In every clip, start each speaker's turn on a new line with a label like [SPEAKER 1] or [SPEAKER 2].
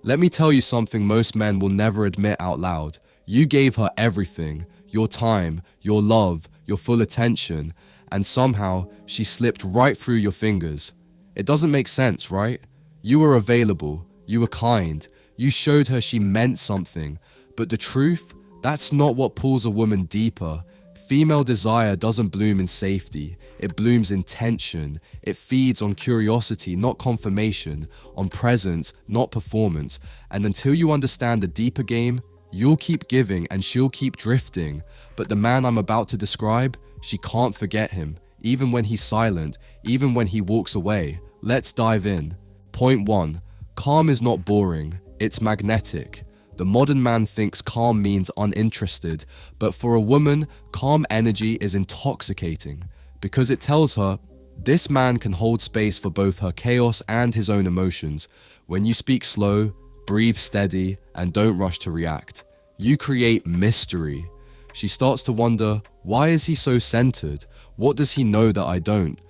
[SPEAKER 1] Let me tell you something most men will never admit out loud. You gave her everything, your time, your love, your full attention, and somehow she slipped right through your fingers. It doesn't make sense, right? You were available, you were kind, you showed her she meant something, but the truth, that's not what pulls a woman deeper. Female desire doesn't bloom in safety, it blooms in tension. It feeds on curiosity, not confirmation, on presence, not performance. And until you understand the deeper game, you'll keep giving and she'll keep drifting. But the man I'm about to describe, she can't forget him, even when he's silent, even when he walks away. Let's dive in. Point 1. Calm is not boring, it's magnetic. The modern man thinks calm means uninterested, but for a woman, calm energy is intoxicating because it tells her, this man can hold space for both her chaos and his own emotions. When you speak slow, breathe steady, and don't rush to react, you create mystery. She starts to wonder, why is he so centered? What does he know that I don't?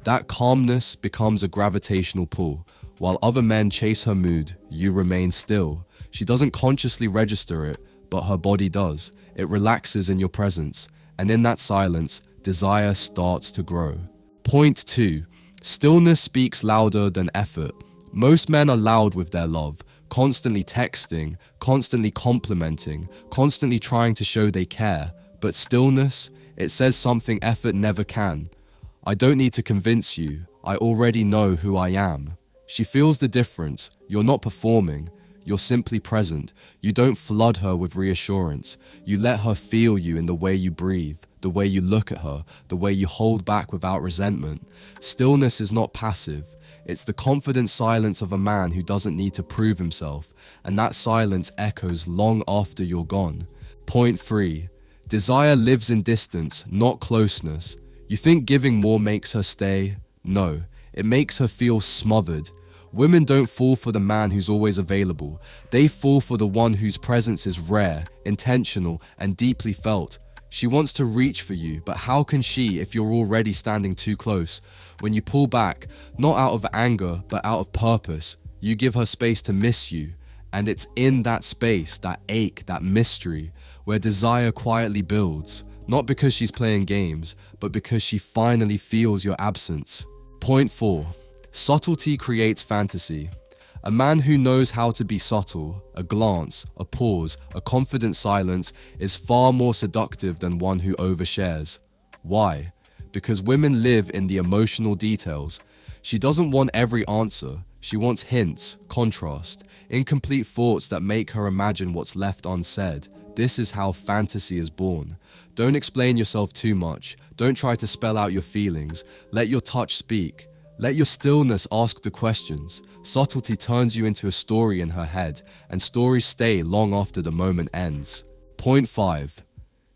[SPEAKER 1] That calmness becomes a gravitational pull. While other men chase her mood, you remain still. She doesn't consciously register it, but her body does. It relaxes in your presence, and in that silence, desire starts to grow. Point 2. Stillness speaks louder than effort. Most men are loud with their love, constantly texting, constantly complimenting, constantly trying to show they care. But stillness, it says something effort never can. I don't need to convince you, I already know who I am. She feels the difference. You're not performing. You're simply present. You don't flood her with reassurance. You let her feel you in the way you breathe, the way you look at her, the way you hold back without resentment. Stillness is not passive. It's the confident silence of a man who doesn't need to prove himself, and that silence echoes long after you're gone. Point 3. Desire lives in distance, not closeness. You think giving more makes her stay? No, it makes her feel smothered. Women don't fall for the man who's always available. They fall for the one whose presence is rare, intentional, and deeply felt. She wants to reach for you, but how can she if you're already standing too close? When you pull back, not out of anger, but out of purpose, you give her space to miss you. And it's in that space, that ache, that mystery, where desire quietly builds. Not because she's playing games, but because she finally feels your absence. Point 4. Subtlety creates fantasy. A man who knows how to be subtle, a glance, a pause, a confident silence, is far more seductive than one who overshares. Why? Because women live in the emotional details. She doesn't want every answer. She wants hints, contrast, incomplete thoughts that make her imagine what's left unsaid. This is how fantasy is born. Don't explain yourself too much. Don't try to spell out your feelings. Let your touch speak. Let your stillness ask the questions. Subtlety turns you into a story in her head, and stories stay long after the moment ends. Point 5.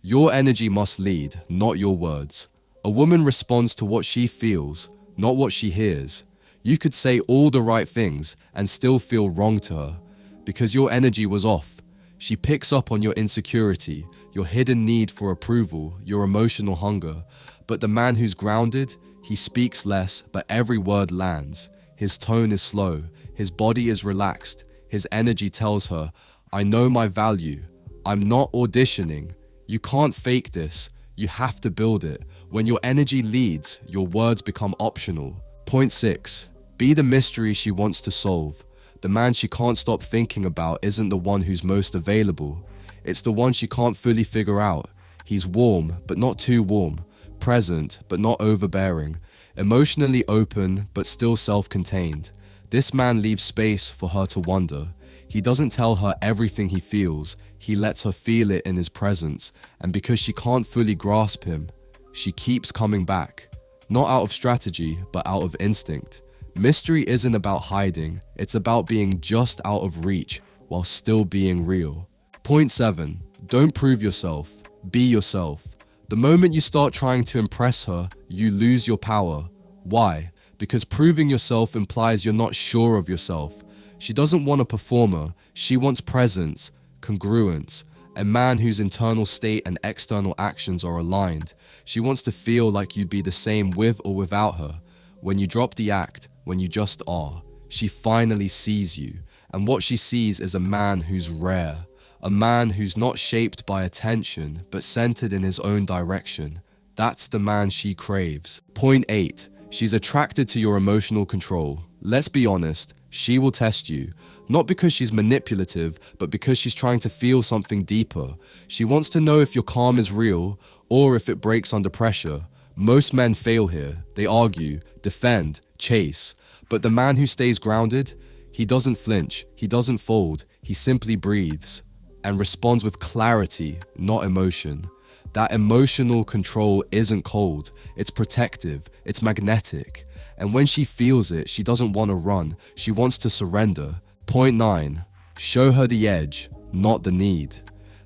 [SPEAKER 1] Your energy must lead, not your words. A woman responds to what she feels, not what she hears. You could say all the right things and still feel wrong to her, because your energy was off. She picks up on your insecurity, your hidden need for approval, your emotional hunger. But the man who's grounded, he speaks less, but every word lands. His tone is slow, his body is relaxed, his energy tells her, I know my value. I'm not auditioning. You can't fake this. You have to build it. When your energy leads, your words become optional. Point 6. Be the mystery she wants to solve. The man she can't stop thinking about isn't the one who's most available. It's the one she can't fully figure out. He's warm, but not too warm. Present, but not overbearing. Emotionally open, but still self-contained. This man leaves space for her to wonder. He doesn't tell her everything he feels. He lets her feel it in his presence. And because she can't fully grasp him, she keeps coming back. Not out of strategy, but out of instinct. Mystery isn't about hiding. It's about being just out of reach while still being real. Point 7. Don't prove yourself. Be yourself. The moment you start trying to impress her, you lose your power. Why? Because proving yourself implies you're not sure of yourself. She doesn't want a performer. She wants presence, congruence, a man whose internal state and external actions are aligned. She wants to feel like you'd be the same with or without her. When you drop the act, when you just are, she finally sees you. and what she sees is a man who's rare, a man who's not shaped by attention but centered in his own direction. That's the man she craves. Point 8. She's attracted to your emotional control. Let's be honest, she will test you. Not because she's manipulative, but because she's trying to feel something deeper. She wants to know if your calm is real or if it breaks under pressure. Most men fail here. They argue, defend, chase. But the man who stays grounded, he doesn't flinch, he doesn't fold, he simply breathes and responds with clarity, not emotion. That emotional control isn't cold, it's protective, it's magnetic. And when she feels it, she doesn't want to run, she wants to surrender. Point 9. Show her the edge, not the need.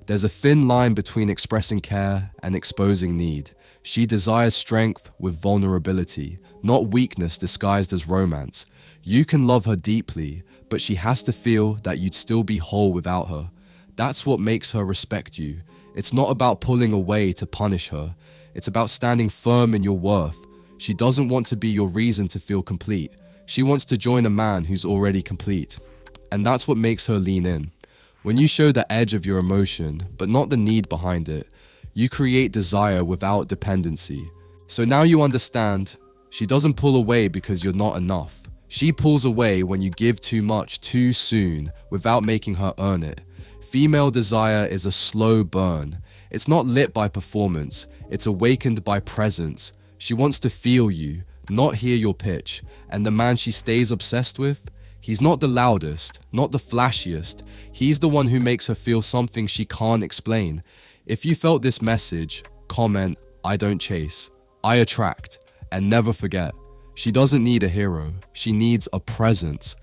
[SPEAKER 1] There's a thin line between expressing care and exposing need. She desires strength with vulnerability, not weakness disguised as romance. You can love her deeply, but she has to feel that you'd still be whole without her. That's what makes her respect you. It's not about pulling away to punish her. It's about standing firm in your worth. She doesn't want to be your reason to feel complete. She wants to join a man who's already complete. And that's what makes her lean in. When you show the edge of your emotion, but not the need behind it, you create desire without dependency. So now you understand, she doesn't pull away because you're not enough. She pulls away when you give too much too soon without making her earn it. Female desire is a slow burn. It's not lit by performance, it's awakened by presence. She wants to feel you, not hear your pitch. And the man she stays obsessed with, he's not the loudest, not the flashiest. He's the one who makes her feel something she can't explain. If you felt this message, comment, I don't chase, I attract. And never forget, she doesn't need a hero, she needs a presence.